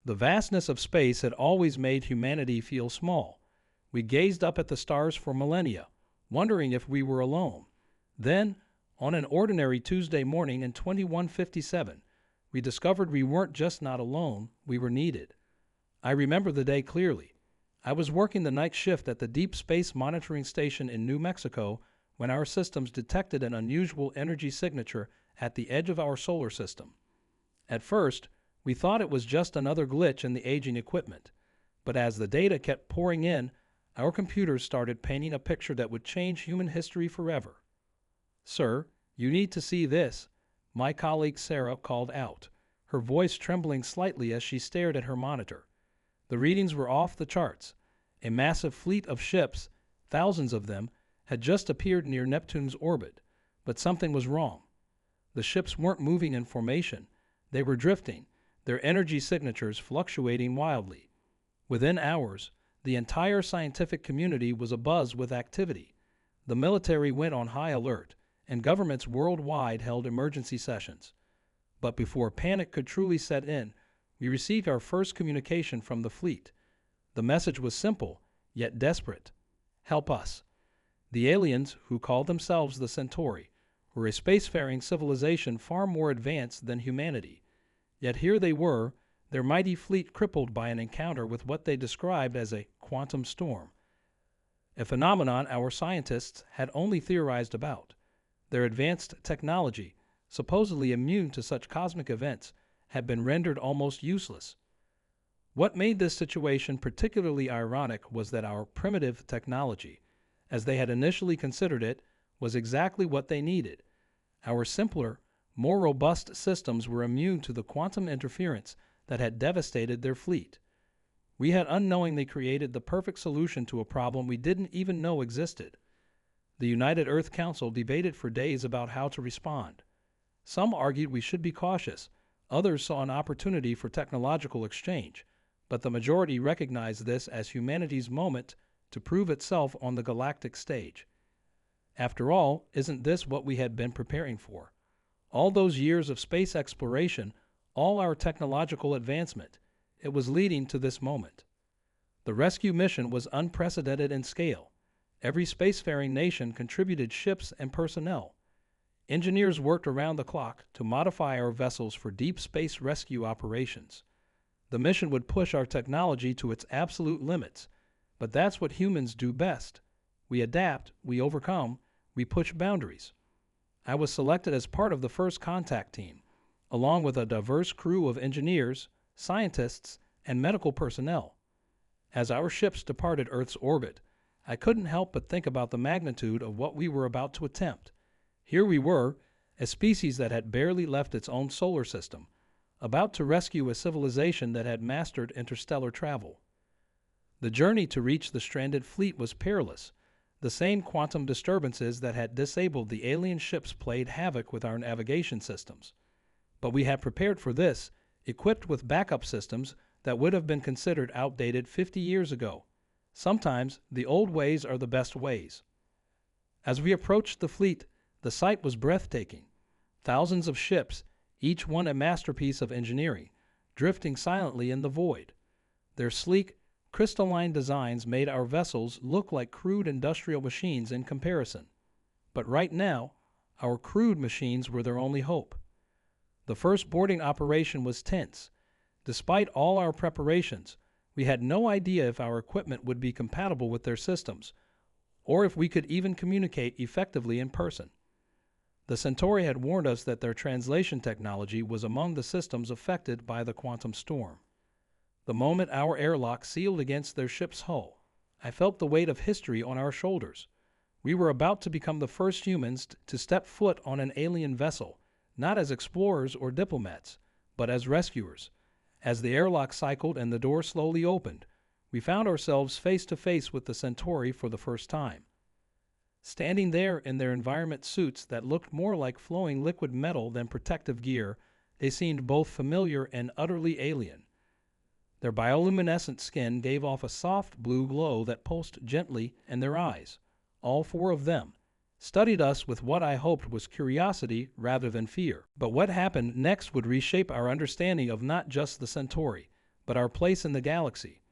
The vastness of space had always made humanity feel small. We gazed up at the stars for millennia, wondering if we were alone. Then, on an ordinary Tuesday morning in 2157, we discovered we weren't just not alone, we were needed. I remember the day clearly. I was working the night shift at the Deep Space Monitoring Station in New Mexico when our systems detected an unusual energy signature at the edge of our solar system. At first, we thought it was just another glitch in the aging equipment, but as the data kept pouring in, our computers started painting a picture that would change human history forever. "Sir, you need to see this," my colleague Sarah called out, her voice trembling slightly as she stared at her monitor. The readings were off the charts. A massive fleet of ships, thousands of them, had just appeared near Neptune's orbit, but something was wrong. The ships weren't moving in formation. They were drifting, their energy signatures fluctuating wildly. Within hours, the entire scientific community was abuzz with activity. The military went on high alert, and governments worldwide held emergency sessions. But before panic could truly set in, we received our first communication from the fleet. The message was simple, yet desperate. Help us. The aliens, who called themselves the Centauri, were a spacefaring civilization far more advanced than humanity. Yet here they were, their mighty fleet crippled by an encounter with what they described as a quantum storm, a phenomenon our scientists had only theorized about. Their advanced technology, supposedly immune to such cosmic events, had been rendered almost useless. What made this situation particularly ironic was that our primitive technology, as they had initially considered it, was exactly what they needed. Our simpler, more robust systems were immune to the quantum interference that had devastated their fleet. We had unknowingly created the perfect solution to a problem we didn't even know existed. The United Earth Council debated for days about how to respond. Some argued we should be cautious, others saw an opportunity for technological exchange, but the majority recognized this as humanity's moment to prove itself on the galactic stage. After all, isn't this what we had been preparing for? All those years of space exploration, all our technological advancement, it was leading to this moment. The rescue mission was unprecedented in scale. Every spacefaring nation contributed ships and personnel. Engineers worked around the clock to modify our vessels for deep space rescue operations. The mission would push our technology to its absolute limits, but that's what humans do best. We adapt, we overcome, we push boundaries. I was selected as part of the first contact team, along with a diverse crew of engineers, scientists, and medical personnel. As our ships departed Earth's orbit, I couldn't help but think about the magnitude of what we were about to attempt. Here we were, a species that had barely left its own solar system, about to rescue a civilization that had mastered interstellar travel. The journey to reach the stranded fleet was perilous. The same quantum disturbances that had disabled the alien ships played havoc with our navigation systems. But we had prepared for this, equipped with backup systems that would have been considered outdated 50 years ago. Sometimes the old ways are the best ways. As we approached the fleet, the sight was breathtaking. Thousands of ships, each one a masterpiece of engineering, drifting silently in the void. Their sleek, crystalline designs made our vessels look like crude industrial machines in comparison. But right now, our crude machines were their only hope. The first boarding operation was tense. Despite all our preparations, we had no idea if our equipment would be compatible with their systems, or if we could even communicate effectively in person. The Centauri had warned us that their translation technology was among the systems affected by the quantum storm. The moment our airlock sealed against their ship's hull, I felt the weight of history on our shoulders. We were about to become the first humans to step foot on an alien vessel, not as explorers or diplomats, but as rescuers. As the airlock cycled and the door slowly opened, we found ourselves face to face with the Centauri for the first time. Standing there in their environment suits that looked more like flowing liquid metal than protective gear, they seemed both familiar and utterly alien. Their bioluminescent skin gave off a soft blue glow that pulsed gently, and their eyes, all four of them, studied us with what I hoped was curiosity rather than fear. But what happened next would reshape our understanding of not just the Centauri, but our place in the galaxy.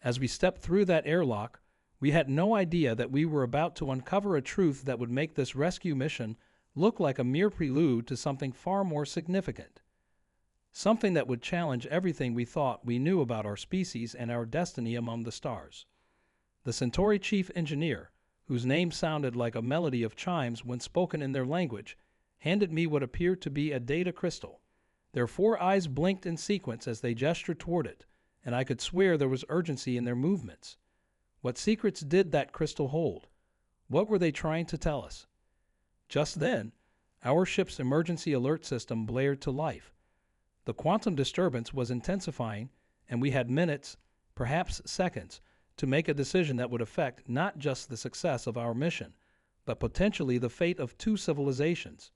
As we stepped through that airlock, we had no idea that we were about to uncover a truth that would make this rescue mission look like a mere prelude to something far more significant. Something that would challenge everything we thought we knew about our species and our destiny among the stars. The Centauri chief engineer, whose name sounded like a melody of chimes when spoken in their language, handed me what appeared to be a data crystal. Their 4 eyes blinked in sequence as they gestured toward it, and I could swear there was urgency in their movements. What secrets did that crystal hold? What were they trying to tell us? Just then, our ship's emergency alert system blared to life. The quantum disturbance was intensifying, and we had minutes, perhaps seconds, to make a decision that would affect not just the success of our mission, but potentially the fate of 2 civilizations.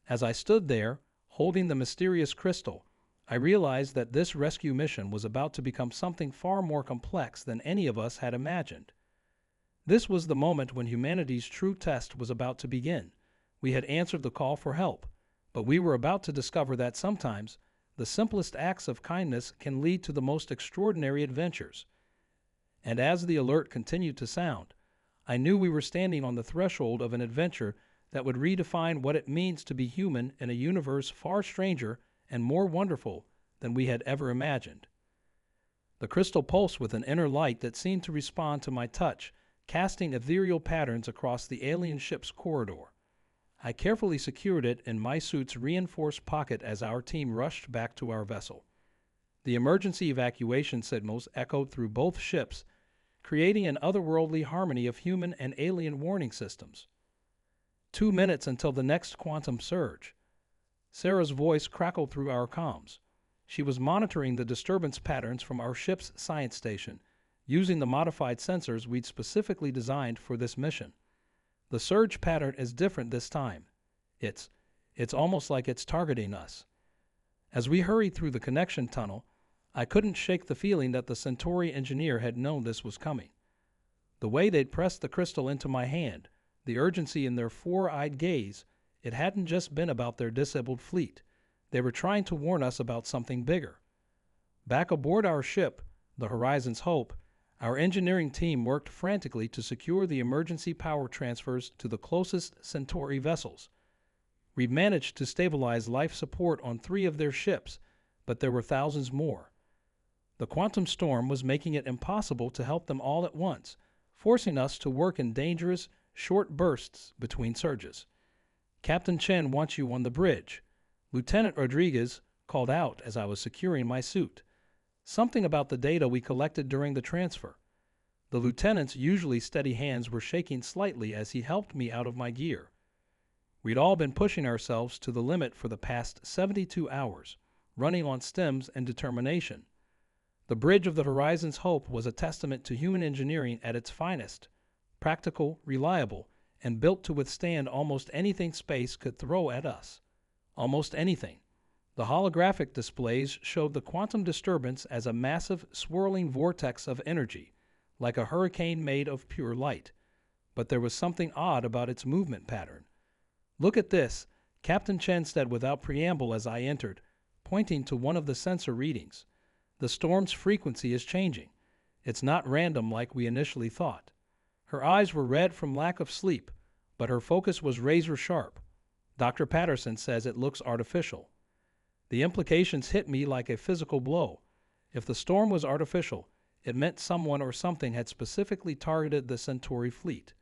As I stood there, holding the mysterious crystal, I realized that this rescue mission was about to become something far more complex than any of us had imagined. This was the moment when humanity's true test was about to begin. We had answered the call for help, but we were about to discover that sometimes the simplest acts of kindness can lead to the most extraordinary adventures. And as the alert continued to sound, I knew we were standing on the threshold of an adventure that would redefine what it means to be human in a universe far stranger and more wonderful than we had ever imagined. The crystal pulsed with an inner light that seemed to respond to my touch, casting ethereal patterns across the alien ship's corridor. I carefully secured it in my suit's reinforced pocket as our team rushed back to our vessel. The emergency evacuation signals echoed through both ships, creating an otherworldly harmony of human and alien warning systems. 2 minutes until the next quantum surge. Sarah's voice crackled through our comms. She was monitoring the disturbance patterns from our ship's science station, using the modified sensors we'd specifically designed for this mission. The surge pattern is different this time. It's almost like it's targeting us. As we hurried through the connection tunnel, I couldn't shake the feeling that the Centauri engineer had known this was coming. The way they'd pressed the crystal into my hand, the urgency in their 4-eyed gaze, it hadn't just been about their disabled fleet. They were trying to warn us about something bigger. Back aboard our ship, the Horizon's Hope, our engineering team worked frantically to secure the emergency power transfers to the closest Centauri vessels. We managed to stabilize life support on 3 of their ships, but there were thousands more. The quantum storm was making it impossible to help them all at once, forcing us to work in dangerous, short bursts between surges. "Captain Chen wants you on the bridge," Lieutenant Rodriguez called out as I was securing my suit. Something about the data we collected during the transfer. The lieutenant's usually steady hands were shaking slightly as he helped me out of my gear. We'd all been pushing ourselves to the limit for the past 72 hours, running on stems and determination. The bridge of the Horizon's Hope was a testament to human engineering at its finest, practical, reliable, and built to withstand almost anything space could throw at us. Almost anything. The holographic displays showed the quantum disturbance as a massive, swirling vortex of energy, like a hurricane made of pure light. But there was something odd about its movement pattern. "Look at this," Captain Chen said without preamble as I entered, pointing to one of the sensor readings. "The storm's frequency is changing. It's not random like we initially thought." Her eyes were red from lack of sleep, but her focus was razor sharp. "Dr. Patterson says it looks artificial." The implications hit me like a physical blow. If the storm was artificial, it meant someone or something had specifically targeted the Centauri fleet.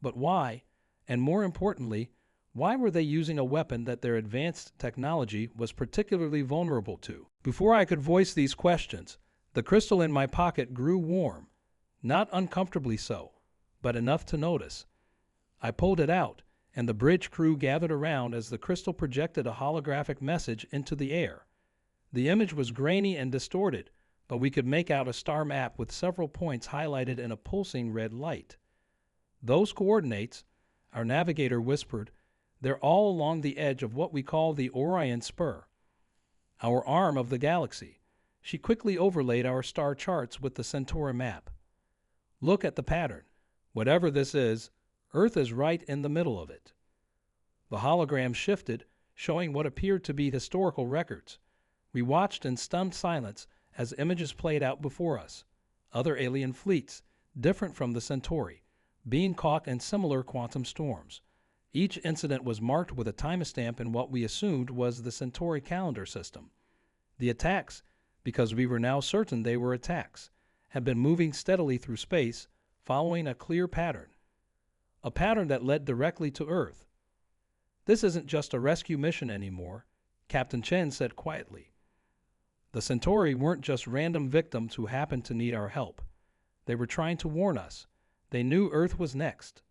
But why? And more importantly, why were they using a weapon that their advanced technology was particularly vulnerable to? Before I could voice these questions, the crystal in my pocket grew warm. Not uncomfortably so, but enough to notice. I pulled it out, and the bridge crew gathered around as the crystal projected a holographic message into the air. The image was grainy and distorted, but we could make out a star map with several points highlighted in a pulsing red light. "Those coordinates," our navigator whispered, "they're all along the edge of what we call the Orion Spur, our arm of the galaxy." She quickly overlaid our star charts with the Centauri map. "Look at the pattern. Whatever this is, Earth is right in the middle of it." The hologram shifted, showing what appeared to be historical records. We watched in stunned silence as images played out before us. Other alien fleets, different from the Centauri, being caught in similar quantum storms. Each incident was marked with a timestamp in what we assumed was the Centauri calendar system. The attacks, because we were now certain they were attacks, had been moving steadily through space, following a clear pattern. A pattern that led directly to Earth. "This isn't just a rescue mission anymore," Captain Chen said quietly. "The Centauri weren't just random victims who happened to need our help. They were trying to warn us. They knew Earth was next."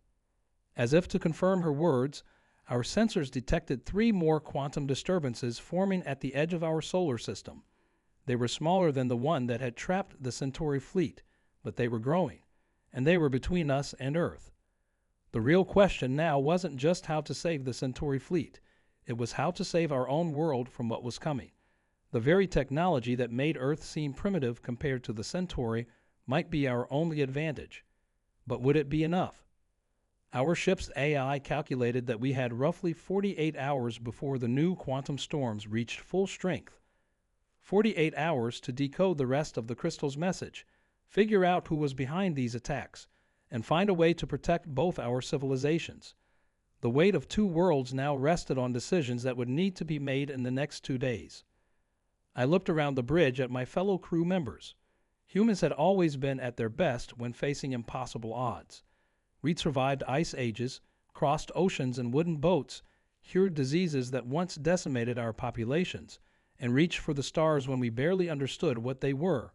As if to confirm her words, our sensors detected 3 more quantum disturbances forming at the edge of our solar system. They were smaller than the one that had trapped the Centauri fleet, but they were growing, and they were between us and Earth. The real question now wasn't just how to save the Centauri fleet. It was how to save our own world from what was coming. The very technology that made Earth seem primitive compared to the Centauri might be our only advantage. But would it be enough? Our ship's AI calculated that we had roughly 48 hours before the new quantum storms reached full strength. 48 hours to decode the rest of the crystal's message, figure out who was behind these attacks, and find a way to protect both our civilizations. The weight of 2 worlds now rested on decisions that would need to be made in the next 2 days. I looked around the bridge at my fellow crew members. Humans had always been at their best when facing impossible odds. We'd survived ice ages, crossed oceans in wooden boats, cured diseases that once decimated our populations, and reached for the stars when we barely understood what they were.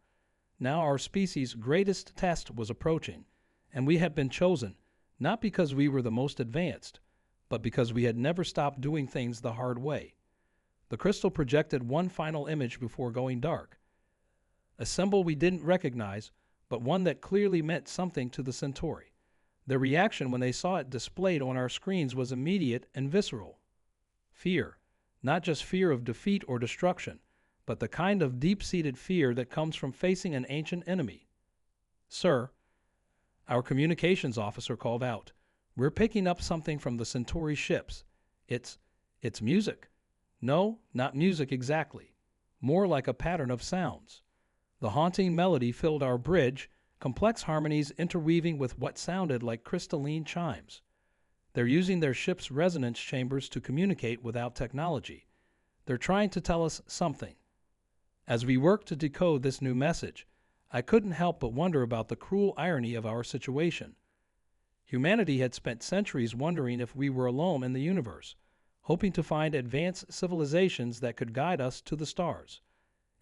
Now our species' greatest test was approaching, and we had been chosen, not because we were the most advanced, but because we had never stopped doing things the hard way. The crystal projected one final image before going dark. A symbol we didn't recognize, but one that clearly meant something to the Centauri. Their reaction when they saw it displayed on our screens was immediate and visceral. Fear. Not just fear of defeat or destruction, but the kind of deep-seated fear that comes from facing an ancient enemy. "Sir," our communications officer called out, "we're picking up something from the Centauri ships. It's music." No, not music exactly. More like a pattern of sounds. The haunting melody filled our bridge, complex harmonies interweaving with what sounded like crystalline chimes. They're using their ship's resonance chambers to communicate without technology. They're trying to tell us something. As we worked to decode this new message, I couldn't help but wonder about the cruel irony of our situation. Humanity had spent centuries wondering if we were alone in the universe, hoping to find advanced civilizations that could guide us to the stars.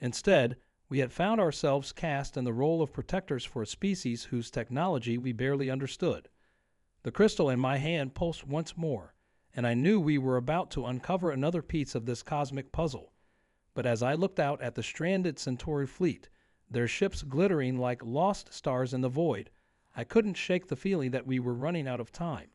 Instead, we had found ourselves cast in the role of protectors for a species whose technology we barely understood. The crystal in my hand pulsed once more, and I knew we were about to uncover another piece of this cosmic puzzle. But as I looked out at the stranded Centauri fleet, their ships glittering like lost stars in the void, I couldn't shake the feeling that we were running out of time.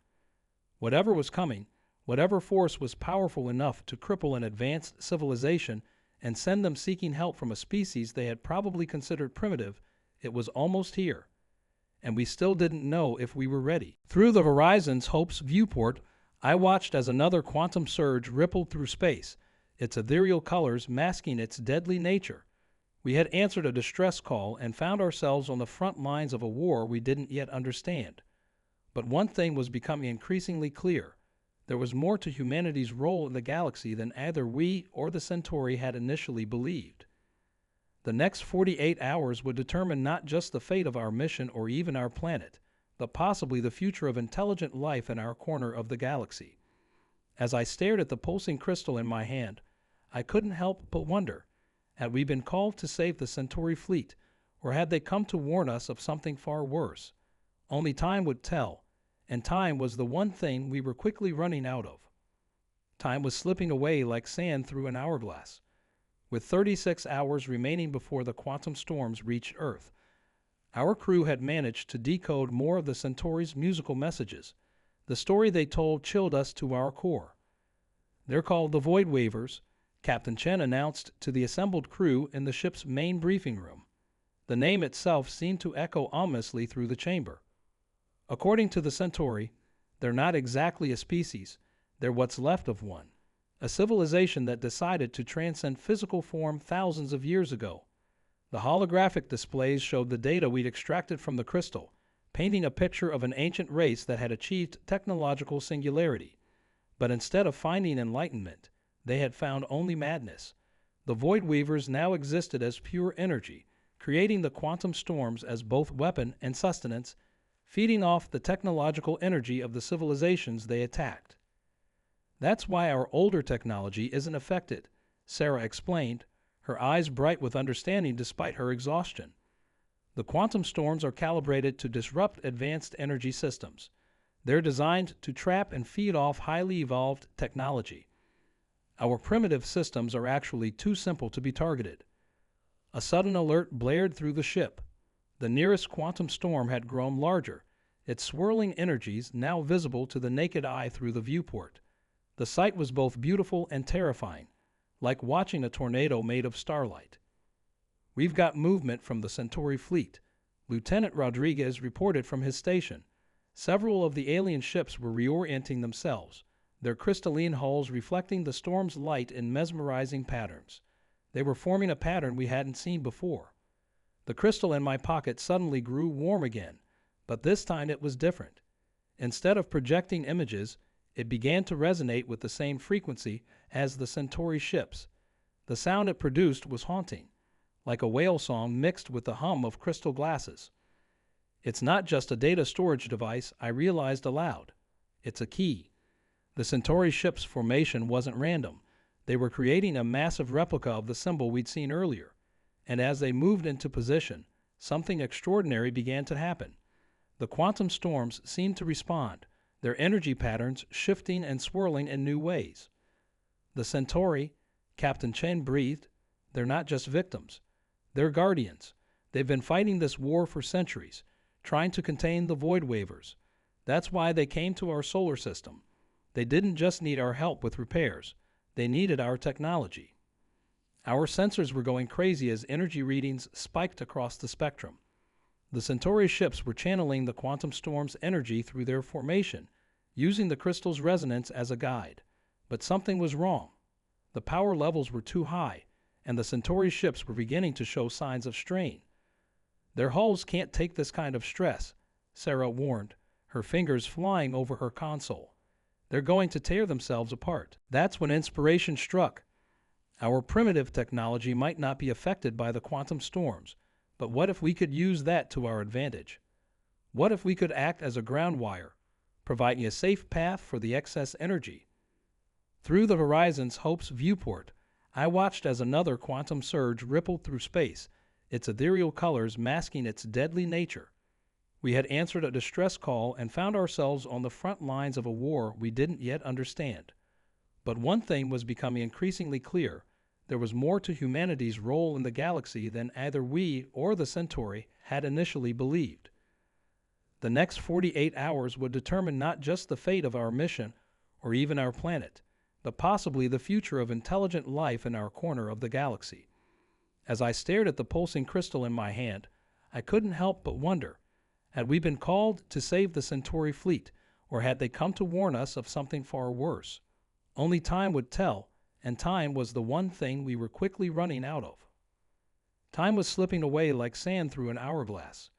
Whatever was coming, whatever force was powerful enough to cripple an advanced civilization and send them seeking help from a species they had probably considered primitive, it was almost here. And we still didn't know if we were ready. Through the Horizon's Hope's viewport, I watched as another quantum surge rippled through space, its ethereal colors masking its deadly nature. We had answered a distress call and found ourselves on the front lines of a war we didn't yet understand. But one thing was becoming increasingly clear. There was more to humanity's role in the galaxy than either we or the Centauri had initially believed. The next 48 hours would determine not just the fate of our mission or even our planet, but possibly the future of intelligent life in our corner of the galaxy. As I stared at the pulsing crystal in my hand, I couldn't help but wonder, had we been called to save the Centauri fleet, or had they come to warn us of something far worse? Only time would tell, and time was the one thing we were quickly running out of. Time was slipping away like sand through an hourglass. With 36 hours remaining before the quantum storms reached Earth, our crew had managed to decode more of the Centauri's musical messages. The story they told chilled us to our core. "They're called the Void Wavers," Captain Chen announced to the assembled crew in the ship's main briefing room. The name itself seemed to echo ominously through the chamber. "According to the Centauri, they're not exactly a species, they're what's left of one. A civilization that decided to transcend physical form thousands of years ago. The holographic displays showed the data we'd extracted from the crystal, painting a picture of an ancient race that had achieved technological singularity. But instead of finding enlightenment, they had found only madness. The Void Weavers now existed as pure energy, creating the quantum storms as both weapon and sustenance, feeding off the technological energy of the civilizations they attacked. That's why our older technology isn't affected, Sarah explained, her eyes bright with understanding despite her exhaustion. The quantum storms are calibrated to disrupt advanced energy systems. They're designed to trap and feed off highly evolved technology. Our primitive systems are actually too simple to be targeted. A sudden alert blared through the ship. The nearest quantum storm had grown larger, its swirling energies now visible to the naked eye through the viewport. The sight was both beautiful and terrifying, like watching a tornado made of starlight. "We've got movement from the Centauri fleet," Lieutenant Rodriguez reported from his station. Several of the alien ships were reorienting themselves, their crystalline hulls reflecting the storm's light in mesmerizing patterns. They were forming a pattern we hadn't seen before. The crystal in my pocket suddenly grew warm again, but this time it was different. Instead of projecting images, it began to resonate with the same frequency as the Centauri ships. The sound it produced was haunting, like a whale song mixed with the hum of crystal glasses. "It's not just a data storage device," I realized aloud. "It's a key." The Centauri ship's formation wasn't random. They were creating a massive replica of the symbol we'd seen earlier. And as they moved into position, something extraordinary began to happen. The quantum storms seemed to respond, their energy patterns shifting and swirling in new ways. "The Centauri," Captain Chen breathed, "they're not just victims. They're guardians. They've been fighting this war for centuries, trying to contain the Void Weavers. That's why they came to our solar system. They didn't just need our help with repairs. They needed our technology." Our sensors were going crazy as energy readings spiked across the spectrum. The Centauri ships were channeling the quantum storm's energy through their formation, using the crystal's resonance as a guide. But something was wrong. The power levels were too high, and the Centauri ships were beginning to show signs of strain. "Their hulls can't take this kind of stress," Sarah warned, her fingers flying over her console. "They're going to tear themselves apart." That's when inspiration struck. Our primitive technology might not be affected by the quantum storms, but what if we could use that to our advantage? What if we could act as a ground wire, providing a safe path for the excess energy? Through the Horizon's Hope's viewport, I watched as another quantum surge rippled through space, its ethereal colors masking its deadly nature. We had answered a distress call and found ourselves on the front lines of a war we didn't yet understand. But one thing was becoming increasingly clear: there was more to humanity's role in the galaxy than either we or the Centauri had initially believed. The next 48 hours would determine not just the fate of our mission or even our planet, but possibly the future of intelligent life in our corner of the galaxy. As I stared at the pulsing crystal in my hand, I couldn't help but wonder, had we been called to save the Centauri fleet, or had they come to warn us of something far worse? Only time would tell, and time was the one thing we were quickly running out of. Time was slipping away like sand through an hourglass.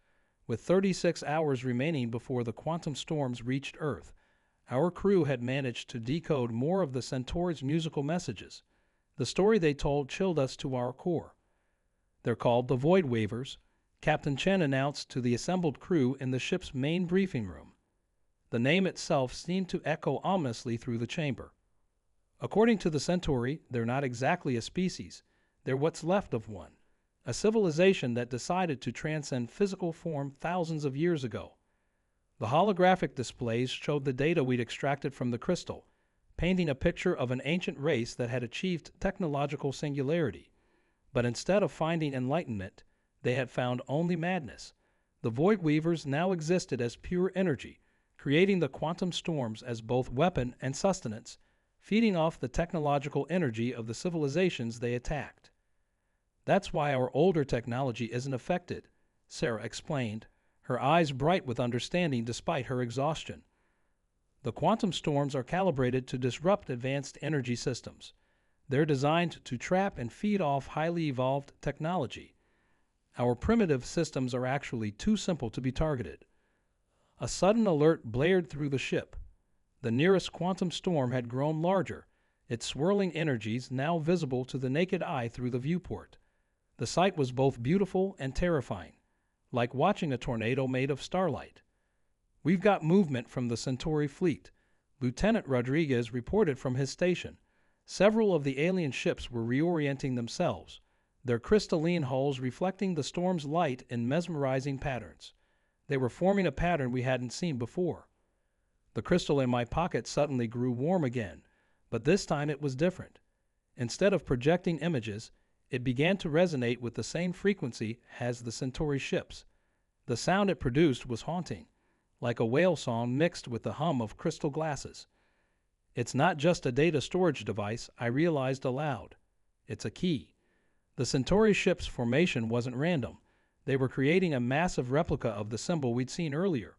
With 36 hours remaining before the quantum storms reached Earth, our crew had managed to decode more of the Centauri's musical messages. The story they told chilled us to our core. "They're called the Void Weavers," Captain Chen announced to the assembled crew in the ship's main briefing room. The name itself seemed to echo ominously through the chamber. "According to the Centauri, they're not exactly a species. They're what's left of one. A civilization that decided to transcend physical form thousands of years ago." The holographic displays showed the data we'd extracted from the crystal, painting a picture of an ancient race that had achieved technological singularity. But instead of finding enlightenment, they had found only madness. The Void Weavers now existed as pure energy, creating the quantum storms as both weapon and sustenance, feeding off the technological energy of the civilizations they attacked. "That's why our older technology isn't affected," Sarah explained, her eyes bright with understanding despite her exhaustion. "The quantum storms are calibrated to disrupt advanced energy systems. They're designed to trap and feed off highly evolved technology. Our primitive systems are actually too simple to be targeted. A sudden alert blared through the ship. The nearest quantum storm had grown larger, its swirling energies now visible to the naked eye through the viewport. The sight was both beautiful and terrifying, like watching a tornado made of starlight. "We've got movement from the Centauri fleet," Lieutenant Rodriguez reported from his station. Several of the alien ships were reorienting themselves, their crystalline hulls reflecting the storm's light in mesmerizing patterns. They were forming a pattern we hadn't seen before. The crystal in my pocket suddenly grew warm again, but this time it was different. Instead of projecting images, it began to resonate with the same frequency as the Centauri ships. The sound it produced was haunting, like a whale song mixed with the hum of crystal glasses. "It's not just a data storage device," I realized aloud. "It's a key." The Centauri ship's formation wasn't random. They were creating a massive replica of the symbol we'd seen earlier.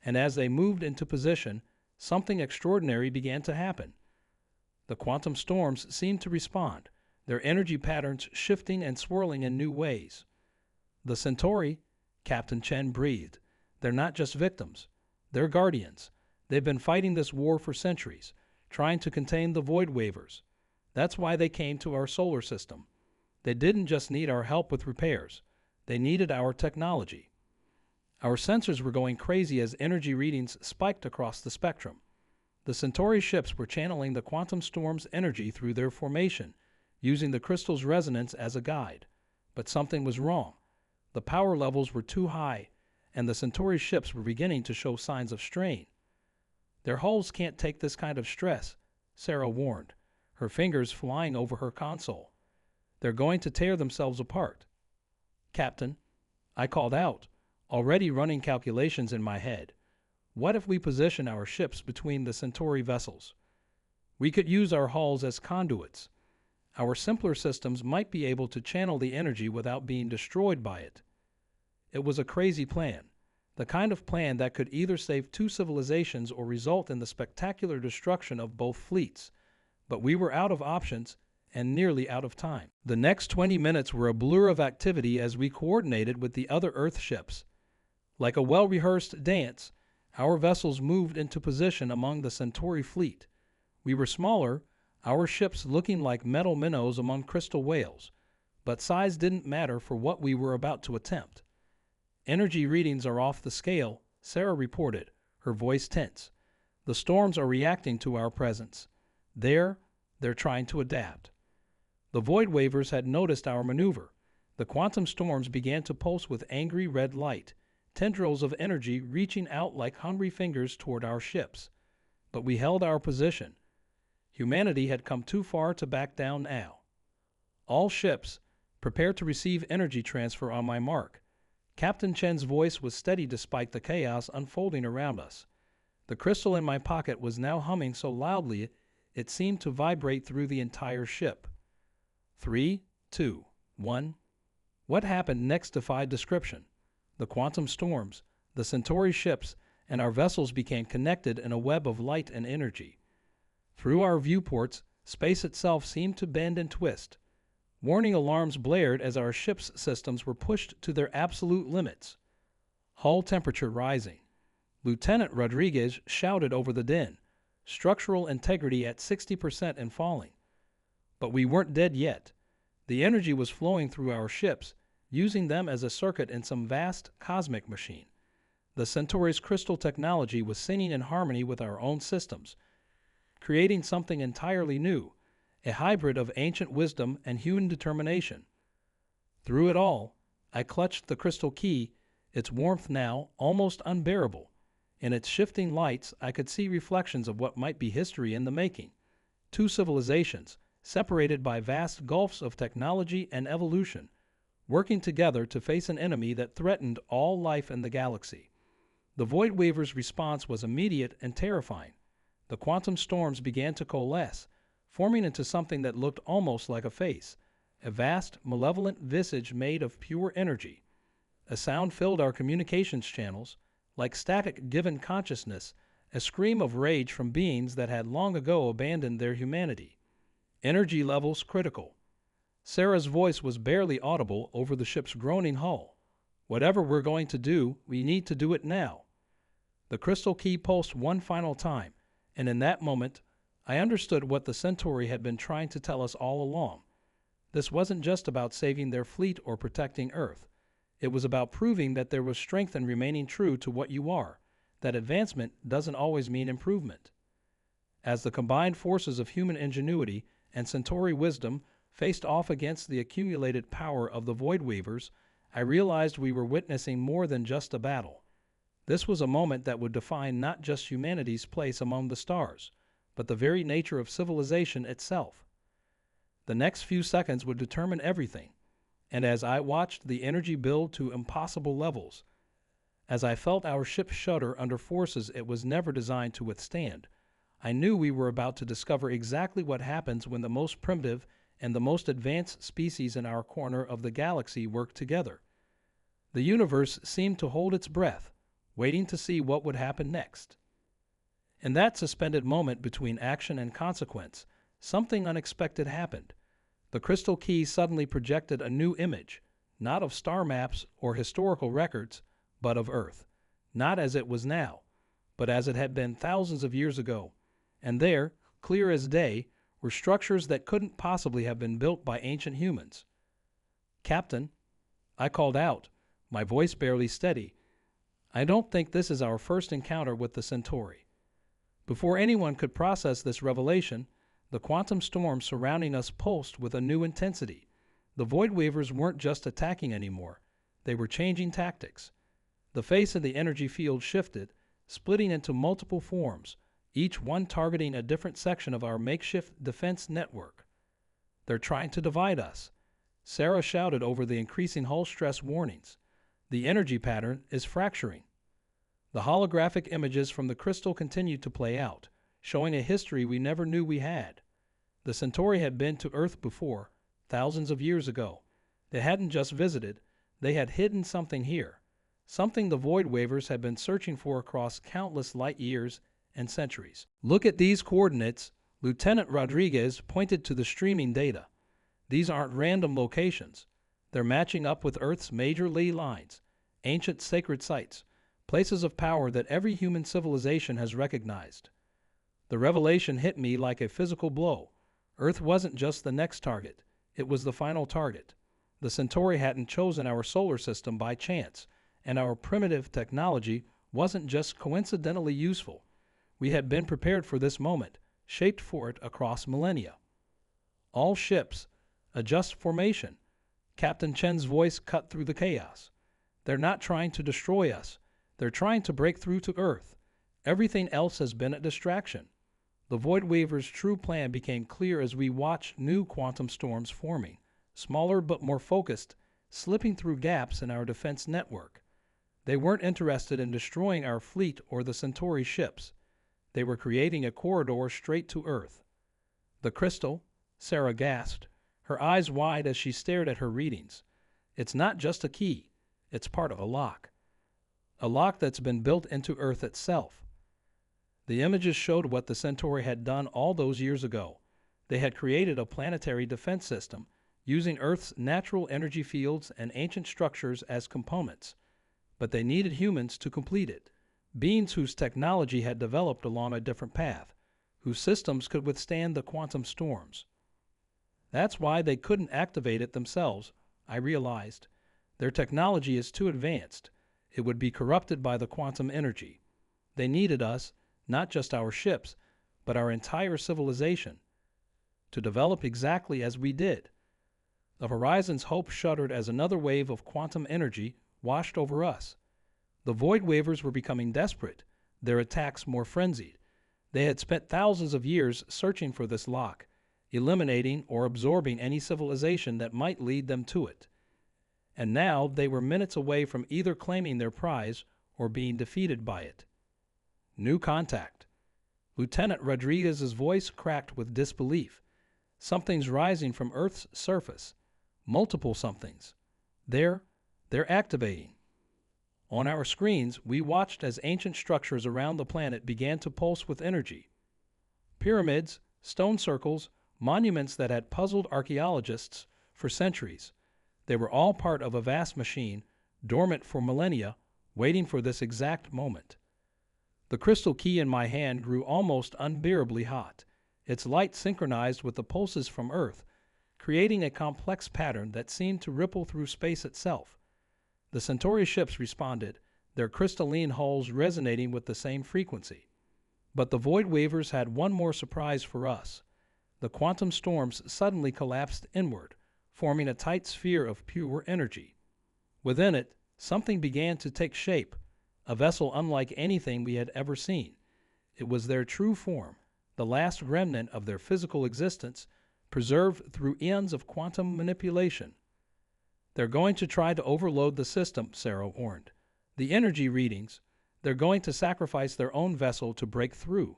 And as they moved into position, something extraordinary began to happen. The quantum storms seemed to respond, their energy patterns shifting and swirling in new ways. "The Centauri," Captain Chen breathed. "They're not just victims. They're guardians. They've been fighting this war for centuries, trying to contain the void waivers. That's why they came to our solar system. They didn't just need our help with repairs. They needed our technology." Our sensors were going crazy as energy readings spiked across the spectrum. The Centauri ships were channeling the quantum storm's energy through their formation, using the crystal's resonance as a guide. But something was wrong. The power levels were too high, and the Centauri ships were beginning to show signs of strain. "Their hulls can't take this kind of stress," Sarah warned, her fingers flying over her console. "They're going to tear themselves apart." "Captain," I called out, already running calculations in my head. "What if we position our ships between the Centauri vessels? We could use our hulls as conduits. Our simpler systems might be able to channel the energy without being destroyed by it." It was a crazy plan, the kind of plan that could either save two civilizations or result in the spectacular destruction of both fleets. But we were out of options and nearly out of time. The next 20 minutes were a blur of activity as we coordinated with the other Earth ships. Like a well-rehearsed dance, our vessels moved into position among the Centauri fleet. We were smaller, our ships looking like metal minnows among crystal whales, but size didn't matter for what we were about to attempt. "Energy readings are off the scale," Sarah reported, her voice tense. "The storms are reacting to our presence. They're trying to adapt." The void waivers had noticed our maneuver. The quantum storms began to pulse with angry red light, tendrils of energy reaching out like hungry fingers toward our ships. But we held our position. Humanity had come too far to back down now. "All ships, prepare to receive energy transfer on my mark." Captain Chen's voice was steady despite the chaos unfolding around us. The crystal in my pocket was now humming so loudly it seemed to vibrate through the entire ship. 3, 2, 1. What happened next defied description. The quantum storms, the Centauri ships, and our vessels became connected in a web of light and energy. Through our viewports, space itself seemed to bend and twist. Warning alarms blared as our ship's systems were pushed to their absolute limits. Hull temperature rising. Lieutenant Rodriguez shouted over the din, structural integrity at 60% and falling. But we weren't dead yet. The energy was flowing through our ships, using them as a circuit in some vast cosmic machine. The Centauri's crystal technology was singing in harmony with our own systems, creating something entirely new, a hybrid of ancient wisdom and human determination. Through it all, I clutched the crystal key, its warmth now almost unbearable. In its shifting lights, I could see reflections of what might be history in the making. Two civilizations, separated by vast gulfs of technology and evolution, working together to face an enemy that threatened all life in the galaxy. The Void Waver's response was immediate and terrifying. The quantum storms began to coalesce, forming into something that looked almost like a face, a vast, malevolent visage made of pure energy. A sound filled our communications channels, like static given consciousness, a scream of rage from beings that had long ago abandoned their humanity. Energy levels critical. Sarah's voice was barely audible over the ship's groaning hull. "Whatever we're going to do, we need to do it now." The crystal key pulsed one final time, and in that moment, I understood what the Centauri had been trying to tell us all along. This wasn't just about saving their fleet or protecting Earth. It was about proving that there was strength in remaining true to what you are, that advancement doesn't always mean improvement. As the combined forces of human ingenuity and Centauri wisdom faced off against the accumulated power of the Void Weavers, I realized we were witnessing more than just a battle. This was a moment that would define not just humanity's place among the stars, but the very nature of civilization itself. The next few seconds would determine everything, and as I watched the energy build to impossible levels, as I felt our ship shudder under forces it was never designed to withstand, I knew we were about to discover exactly what happens when the most primitive and the most advanced species in our corner of the galaxy work together. The universe seemed to hold its breath, waiting to see what would happen next. In that suspended moment between action and consequence, something unexpected happened. The crystal key suddenly projected a new image, not of star maps or historical records, but of Earth, not as it was now, but as it had been thousands of years ago. And there, clear as day, were structures that couldn't possibly have been built by ancient humans. "Captain," I called out, my voice barely steady, "I don't think this is our first encounter with the Centauri." Before anyone could process this revelation, the quantum storm surrounding us pulsed with a new intensity. The Void Weavers weren't just attacking anymore. They were changing tactics. The face of the energy field shifted, splitting into multiple forms, each one targeting a different section of our makeshift defense network. "They're trying to divide us," Sarah shouted over the increasing hull stress warnings. "The energy pattern is fracturing." The holographic images from the crystal continued to play out, showing a history we never knew we had. The Centauri had been to Earth before, thousands of years ago. They hadn't just visited, they had hidden something here, something the Void Weavers had been searching for across countless light years and centuries. "Look at these coordinates," Lieutenant Rodriguez pointed to the streaming data. "These aren't random locations. They're matching up with Earth's major ley lines, ancient sacred sites, places of power that every human civilization has recognized." The revelation hit me like a physical blow. Earth wasn't just the next target, it was the final target. The Centauri hadn't chosen our solar system by chance, and our primitive technology wasn't just coincidentally useful. We had been prepared for this moment, shaped for it across millennia. "All ships, adjust formation." Captain Chen's voice cut through the chaos. "They're not trying to destroy us. They're trying to break through to Earth. Everything else has been a distraction." The Void Weavers' true plan became clear as we watched new quantum storms forming, smaller but more focused, slipping through gaps in our defense network. They weren't interested in destroying our fleet or the Centauri ships. They were creating a corridor straight to Earth. "The crystal," Sarah gasped, her eyes wide as she stared at her readings. "It's not just a key, it's part of a lock. A lock that's been built into Earth itself." The images showed what the Centauri had done all those years ago. They had created a planetary defense system, using Earth's natural energy fields and ancient structures as components. But they needed humans to complete it, beings whose technology had developed along a different path, whose systems could withstand the quantum storms. That's why they couldn't activate it themselves, I realized. Their technology is too advanced. It would be corrupted by the quantum energy. They needed us, not just our ships, but our entire civilization, to develop exactly as we did. The horizon's hope shuddered as another wave of quantum energy washed over us. The Void Weavers were becoming desperate, their attacks more frenzied. They had spent thousands of years searching for this lock, eliminating or absorbing any civilization that might lead them to it. And now they were minutes away from either claiming their prize or being defeated by it. New contact. Lieutenant Rodriguez's voice cracked with disbelief. "Something's rising from Earth's surface. Multiple somethings. They're activating." On our screens, we watched as ancient structures around the planet began to pulse with energy. Pyramids, stone circles, monuments that had puzzled archaeologists for centuries. They were all part of a vast machine, dormant for millennia, waiting for this exact moment. The crystal key in my hand grew almost unbearably hot. Its light synchronized with the pulses from Earth, creating a complex pattern that seemed to ripple through space itself. The Centauri ships responded, their crystalline hulls resonating with the same frequency. But the Void Weavers had one more surprise for us. The quantum storms suddenly collapsed inward, forming a tight sphere of pure energy. Within it, something began to take shape, a vessel unlike anything we had ever seen. It was their true form, the last remnant of their physical existence, preserved through eons of quantum manipulation. "They're going to try to overload the system," Sarah warned. "The energy readings, they're going to sacrifice their own vessel to break through."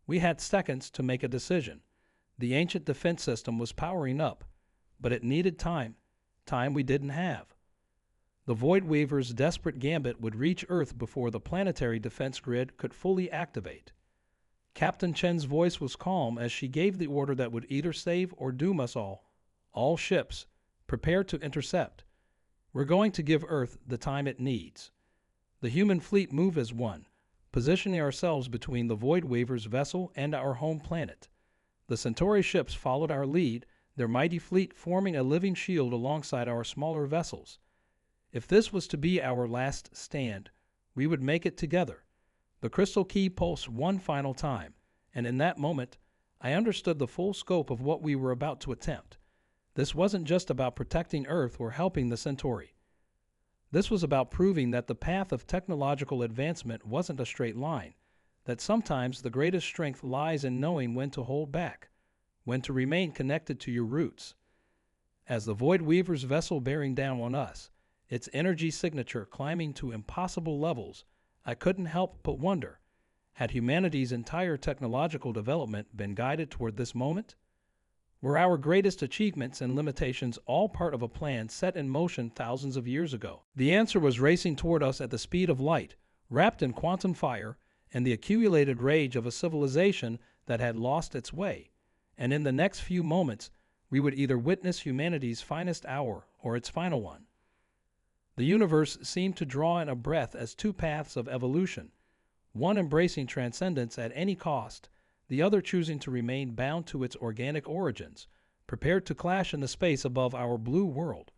We had seconds to make a decision. The ancient defense system was powering up, but it needed time we didn't have. The Void Weaver's desperate gambit would reach Earth before the planetary defense grid could fully activate. Captain Chen's voice was calm as she gave the order that would either save or doom us all. "All ships, prepare to intercept. We're going to give Earth the time it needs." The human fleet moved as one, positioning ourselves between the Void Weaver's vessel and our home planet. The Centauri ships followed our lead, their mighty fleet forming a living shield alongside our smaller vessels. If this was to be our last stand, we would make it together. The crystal key pulsed one final time, and in that moment, I understood the full scope of what we were about to attempt. This wasn't just about protecting Earth or helping the Centauri. This was about proving that the path of technological advancement wasn't a straight line, that sometimes the greatest strength lies in knowing when to hold back, when to remain connected to your roots. As the Void Weaver's vessel bearing down on us, its energy signature climbing to impossible levels, I couldn't help but wonder, had humanity's entire technological development been guided toward this moment? Were our greatest achievements and limitations all part of a plan set in motion thousands of years ago? The answer was racing toward us at the speed of light, wrapped in quantum fire and the accumulated rage of a civilization that had lost its way. And in the next few moments, we would either witness humanity's finest hour or its final one. The universe seemed to draw in a breath as two paths of evolution, one embracing transcendence at any cost, the other choosing to remain bound to its organic origins, prepared to clash in the space above our blue world.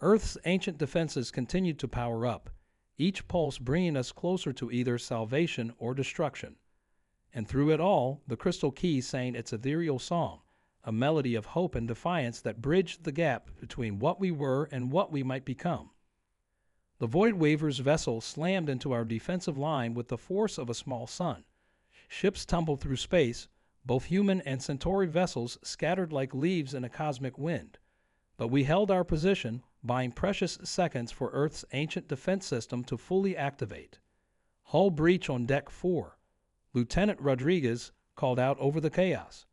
Earth's ancient defenses continued to power up, each pulse bringing us closer to either salvation or destruction. And through it all, the crystal key sang its ethereal song, a melody of hope and defiance that bridged the gap between what we were and what we might become. The Void Weaver's vessel slammed into our defensive line with the force of a small sun. Ships tumbled through space, both human and Centauri vessels scattered like leaves in a cosmic wind. But we held our position, buying precious seconds for Earth's ancient defense system to fully activate. Hull breach on Deck 4. Lieutenant Rodriguez called out over the chaos.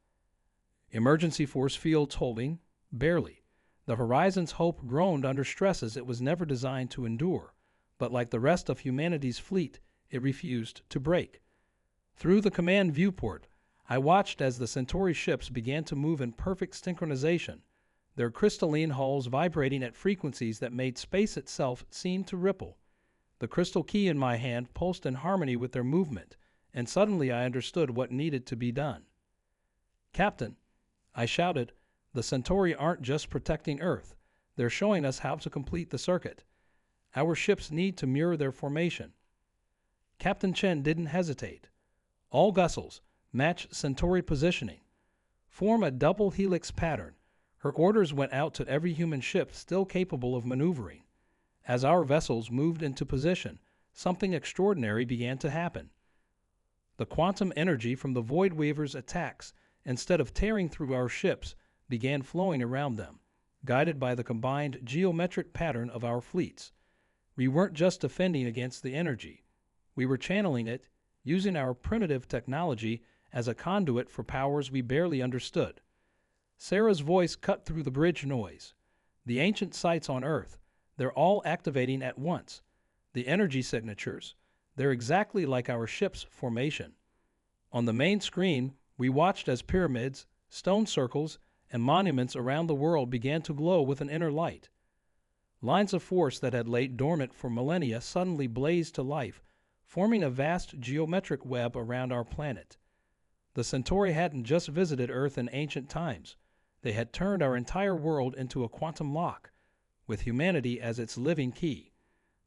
Emergency force fields holding, barely. The Horizon's hope groaned under stresses it was never designed to endure, but like the rest of humanity's fleet, it refused to break. Through the command viewport, I watched as the Centauri ships began to move in perfect synchronization, their crystalline hulls vibrating at frequencies that made space itself seem to ripple. The crystal key in my hand pulsed in harmony with their movement, and suddenly I understood what needed to be done. "Captain," I shouted, "the Centauri aren't just protecting Earth. They're showing us how to complete the circuit. Our ships need to mirror their formation." Captain Chen didn't hesitate. "All vessels, match Centauri positioning. Form a double helix pattern." Her orders went out to every human ship still capable of maneuvering. As our vessels moved into position, something extraordinary began to happen. The quantum energy from the Void Weaver's attacks, instead of tearing through our ships, began flowing around them, guided by the combined geometric pattern of our fleets. We weren't just defending against the energy. We were channeling it, using our primitive technology as a conduit for powers we barely understood. Sarah's voice cut through the bridge noise. "The ancient sites on Earth, they're all activating at once. The energy signatures, they're exactly like our ship's formation." On the main screen, we watched as pyramids, stone circles, and monuments around the world began to glow with an inner light. Lines of force that had lain dormant for millennia suddenly blazed to life, forming a vast geometric web around our planet. The Centauri hadn't just visited Earth in ancient times. They had turned our entire world into a quantum lock, with humanity as its living key.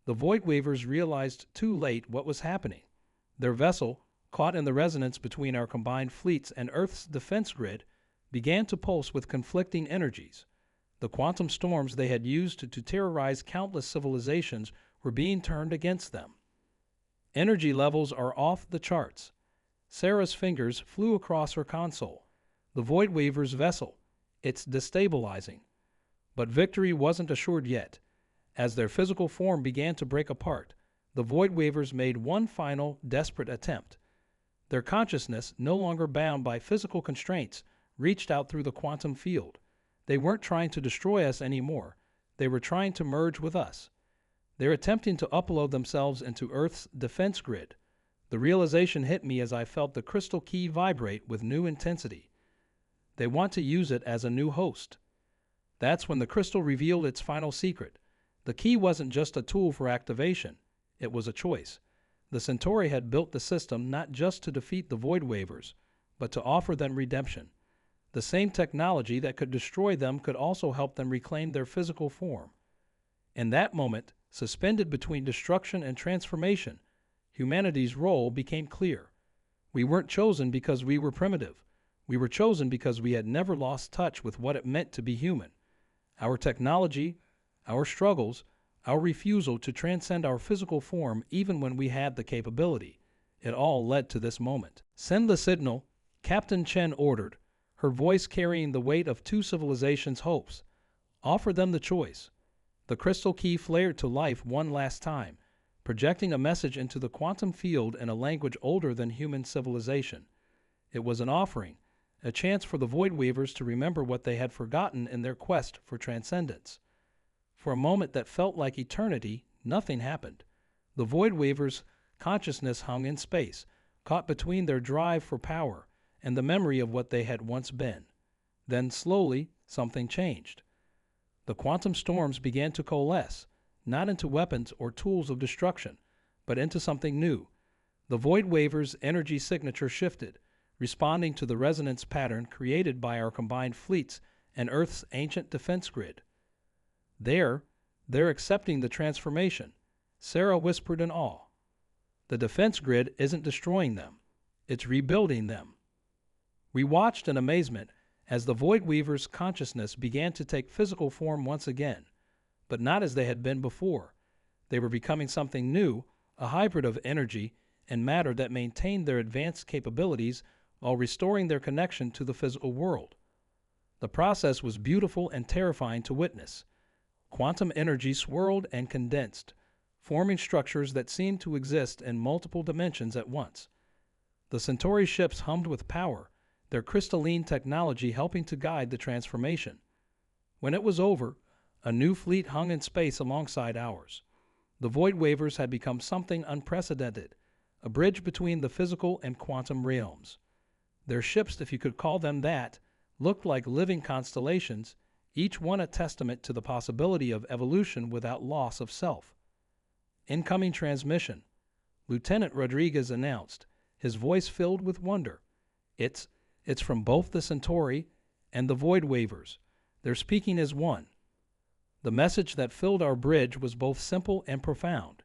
The Void Weavers realized too late what was happening. Their vessel, caught in the resonance between our combined fleets and Earth's defense grid, began to pulse with conflicting energies. The quantum storms they had used to terrorize countless civilizations were being turned against them. Energy levels are off the charts. Sarah's fingers flew across her console. The Void Weaver's vessel. It's destabilizing. But victory wasn't assured yet. As their physical form began to break apart, the Void Weavers made one final, desperate attempt. Their consciousness, no longer bound by physical constraints, reached out through the quantum field. They weren't trying to destroy us anymore. They were trying to merge with us. They're attempting to upload themselves into Earth's defense grid. The realization hit me as I felt the crystal key vibrate with new intensity. They want to use it as a new host. That's when the crystal revealed its final secret. The key wasn't just a tool for activation. It was a choice. The Centauri had built the system not just to defeat the Void Weavers, but to offer them redemption. The same technology that could destroy them could also help them reclaim their physical form. In that moment, suspended between destruction and transformation, humanity's role became clear. We weren't chosen because we were primitive. We were chosen because we had never lost touch with what it meant to be human. Our technology, our struggles, our refusal to transcend our physical form even when we had the capability, it all led to this moment. "Send the signal," Captain Chen ordered, her voice carrying the weight of two civilizations' hopes. "Offer them the choice." The crystal key flared to life one last time, projecting a message into the quantum field in a language older than human civilization. It was an offering, a chance for the Void Weavers to remember what they had forgotten in their quest for transcendence. For a moment that felt like eternity, nothing happened. The Void Weavers' consciousness hung in space, caught between their drive for power and the memory of what they had once been. Then, slowly, something changed. The quantum storms began to coalesce, not into weapons or tools of destruction, but into something new. The Void Weavers' energy signature shifted, responding to the resonance pattern created by our combined fleets and Earth's ancient defense grid. They're accepting the transformation," Sarah whispered in awe. "The defense grid isn't destroying them. It's rebuilding them." We watched in amazement as the Void Weavers' consciousness began to take physical form once again, but not as they had been before. They were becoming something new, a hybrid of energy and matter that maintained their advanced capabilities while restoring their connection to the physical world. The process was beautiful and terrifying to witness. Quantum energy swirled and condensed, forming structures that seemed to exist in multiple dimensions at once. The Centauri ships hummed with power, their crystalline technology helping to guide the transformation. When it was over, a new fleet hung in space alongside ours. The Void Weavers had become something unprecedented, a bridge between the physical and quantum realms. Their ships, if you could call them that, looked like living constellations, each one a testament to the possibility of evolution without loss of self. "Incoming transmission," Lieutenant Rodriguez announced, his voice filled with wonder. It's from both the Centauri and the Void Weavers. They're speaking as one." The message that filled our bridge was both simple and profound.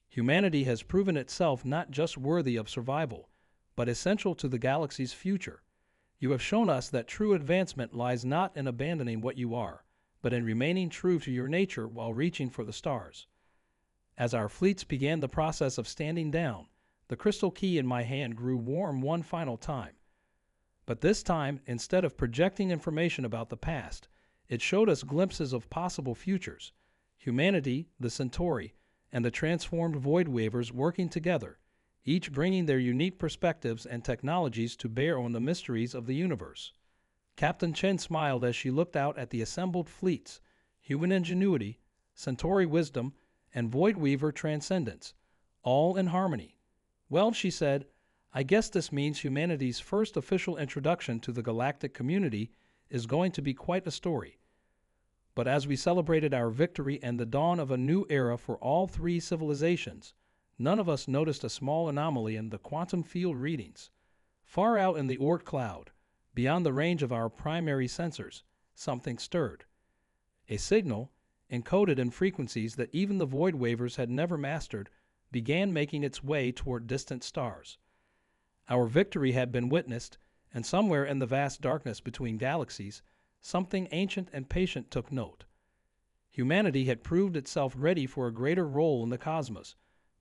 Humanity has proven itself not just worthy of survival, but essential to the galaxy's future. You have shown us that true advancement lies not in abandoning what you are, but in remaining true to your nature while reaching for the stars. As our fleets began the process of standing down, the crystal key in my hand grew warm one final time. But this time, instead of projecting information about the past, it showed us glimpses of possible futures. Humanity, the Centauri, and the transformed Void Weavers working together, each bringing their unique perspectives and technologies to bear on the mysteries of the universe. Captain Chen smiled as she looked out at the assembled fleets, human ingenuity, Centauri wisdom, and Void Weaver transcendence, all in harmony. "Well," she said, "I guess this means humanity's first official introduction to the galactic community is going to be quite a story. But as we celebrated our victory and the dawn of a new era for all three civilizations, none of us noticed a small anomaly in the quantum field readings. Far out in the Oort cloud, beyond the range of our primary sensors, something stirred. A signal, encoded in frequencies that even the void wavers had never mastered, began making its way toward distant stars. Our victory had been witnessed, and somewhere in the vast darkness between galaxies, something ancient and patient took note. Humanity had proved itself ready for a greater role in the cosmos,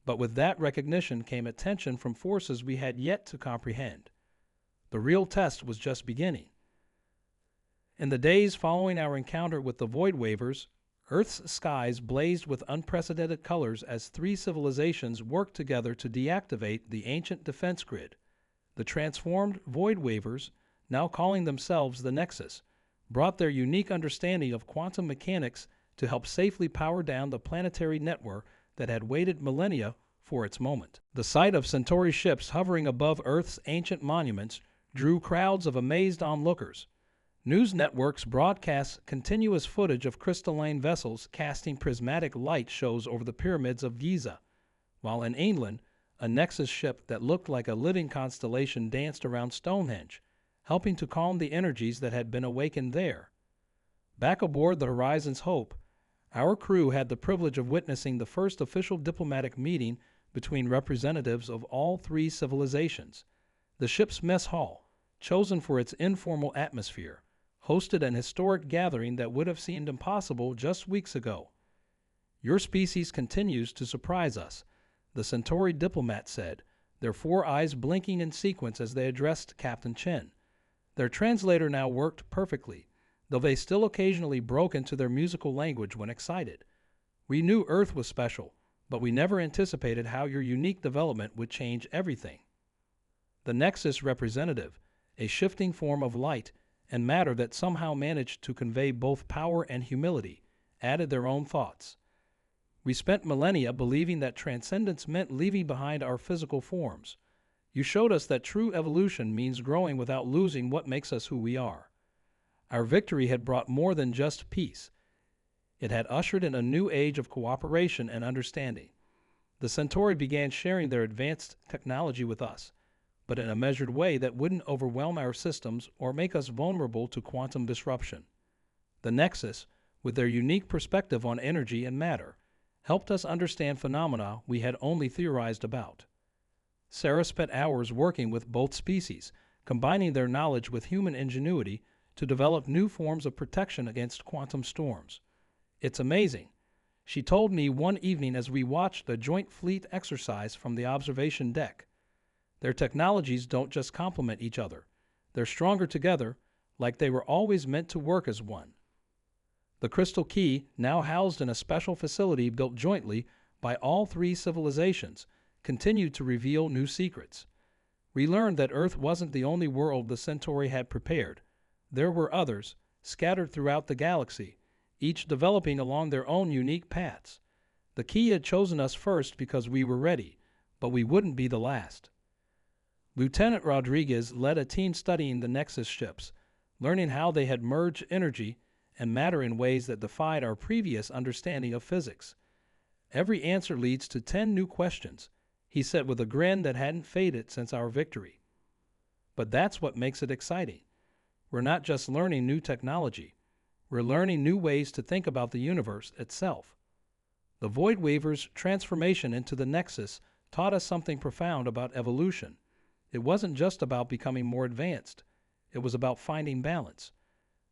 but with that recognition came attention from forces we had yet to comprehend. The real test was just beginning. In the days following our encounter with the void wavers, Earth's skies blazed with unprecedented colors as three civilizations worked together to deactivate the ancient defense grid. The transformed void wavers, now calling themselves the Nexus, brought their unique understanding of quantum mechanics to help safely power down the planetary network that had waited millennia for its moment. The sight of Centauri ships hovering above Earth's ancient monuments drew crowds of amazed onlookers. News networks broadcast continuous footage of crystalline vessels casting prismatic light shows over the pyramids of Giza, while in England, a Nexus ship that looked like a living constellation danced around Stonehenge, helping to calm the energies that had been awakened there. Back aboard the Horizon's Hope, our crew had the privilege of witnessing the first official diplomatic meeting between representatives of all three civilizations. The ship's mess hall, chosen for its informal atmosphere, hosted an historic gathering that would have seemed impossible just weeks ago. "Your species continues to surprise us," the Centauri diplomat said, their four eyes blinking in sequence as they addressed Captain Chen. Their translator now worked perfectly, though they still occasionally broke into their musical language when excited. "We knew Earth was special, but we never anticipated how your unique development would change everything." The Nexus representative, a shifting form of light and matter that somehow managed to convey both power and humility, added their own thoughts. "We spent millennia believing that transcendence meant leaving behind our physical forms. You showed us that true evolution means growing without losing what makes us who we are." Our victory had brought more than just peace. It had ushered in a new age of cooperation and understanding. The Centauri began sharing their advanced technology with us, but in a measured way that wouldn't overwhelm our systems or make us vulnerable to quantum disruption. The Nexus, with their unique perspective on energy and matter, helped us understand phenomena we had only theorized about. Sarah spent hours working with both species, combining their knowledge with human ingenuity to develop new forms of protection against quantum storms. "It's amazing," she told me one evening as we watched the joint fleet exercise from the observation deck. "Their technologies don't just complement each other. They're stronger together, like they were always meant to work as one." The Crystal Key, now housed in a special facility built jointly by all three civilizations, continued to reveal new secrets. We learned that Earth wasn't the only world the Centauri had prepared. There were others, scattered throughout the galaxy, each developing along their own unique paths. The Key had chosen us first because we were ready, but we wouldn't be the last. Lieutenant Rodriguez led a team studying the Nexus ships, learning how they had merged energy and matter in ways that defied our previous understanding of physics. "Every answer leads to 10 new questions," he said with a grin that hadn't faded since our victory. But that's what makes it exciting. We're not just learning new technology. We're learning new ways to think about the universe itself. The Void Waver's transformation into the Nexus taught us something profound about evolution. It wasn't just about becoming more advanced. It was about finding balance.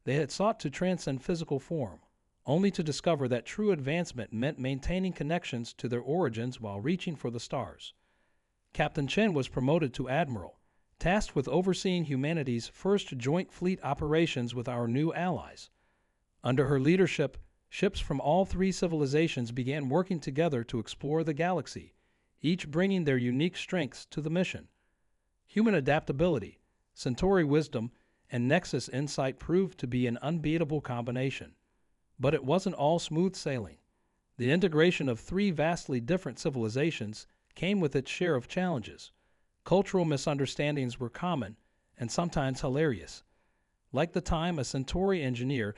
They had sought to transcend physical form, only to discover that true advancement meant maintaining connections to their origins while reaching for the stars. Captain Chen was promoted to Admiral, tasked with overseeing humanity's first joint fleet operations with our new allies. Under her leadership, ships from all three civilizations began working together to explore the galaxy, each bringing their unique strengths to the mission. Human adaptability, Centauri wisdom, and Nexus insight proved to be an unbeatable combination. But it wasn't all smooth sailing. The integration of three vastly different civilizations came with its share of challenges. Cultural misunderstandings were common and sometimes hilarious. like the time a Centauri engineer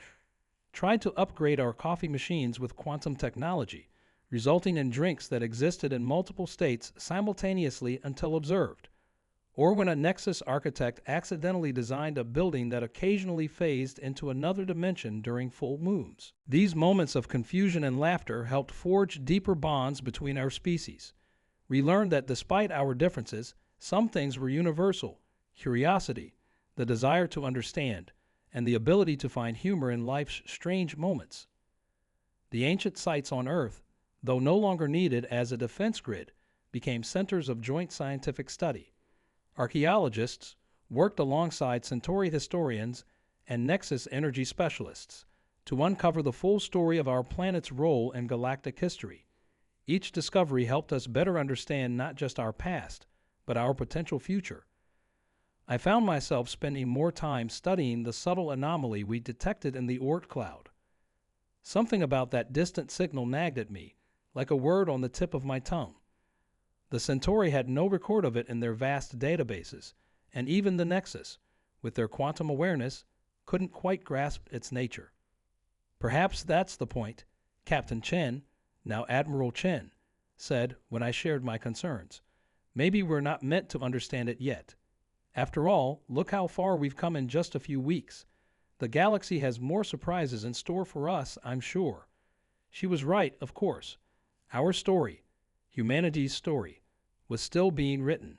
tried to upgrade our coffee machines with quantum technology, resulting in drinks that existed in multiple states simultaneously until observed, or when a Nexus architect accidentally designed a building that occasionally phased into another dimension during full moons. These moments of confusion and laughter helped forge deeper bonds between our species. We learned that despite our differences, some things were universal: curiosity, the desire to understand, and the ability to find humor in life's strange moments. The ancient sites on Earth, though no longer needed as a defense grid, became centers of joint scientific study. Archaeologists worked alongside Centauri historians and Nexus energy specialists to uncover the full story of our planet's role in galactic history. Each discovery helped us better understand not just our past, but our potential future. I found myself spending more time studying the subtle anomaly we detected in the Oort cloud. Something about that distant signal nagged at me, like a word on the tip of my tongue. The Centauri had no record of it in their vast databases, and even the Nexus, with their quantum awareness, couldn't quite grasp its nature. Perhaps that's the point, Captain Chen, now Admiral Chen, said when I shared my concerns. Maybe we're not meant to understand it yet. After all, look how far we've come in just a few weeks. The galaxy has more surprises in store for us, I'm sure. She was right, of course. Our story, humanity's story, was still being written.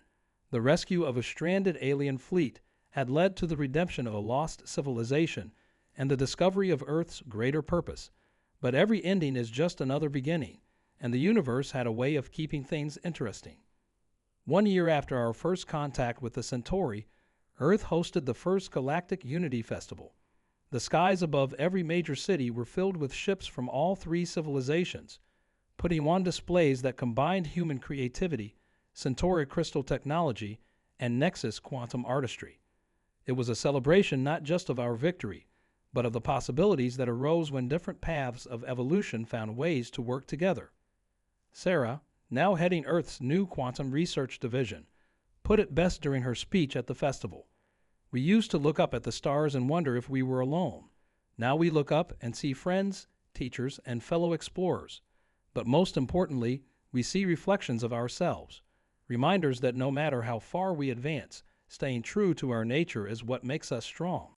The rescue of a stranded alien fleet had led to the redemption of a lost civilization and the discovery of Earth's greater purpose. But every ending is just another beginning, and the universe had a way of keeping things interesting. 1 year after our first contact with the Centauri, Earth hosted the first Galactic Unity Festival. The skies above every major city were filled with ships from all three civilizations, putting on displays that combined human creativity, Centauri crystal technology, and Nexus quantum artistry. It was a celebration not just of our victory, but of the possibilities that arose when different paths of evolution found ways to work together. Sarah, now heading Earth's new quantum research division, put it best during her speech at the festival. We used to look up at the stars and wonder if we were alone. Now we look up and see friends, teachers, and fellow explorers. But most importantly, we see reflections of ourselves, reminders that no matter how far we advance, staying true to our nature is what makes us strong.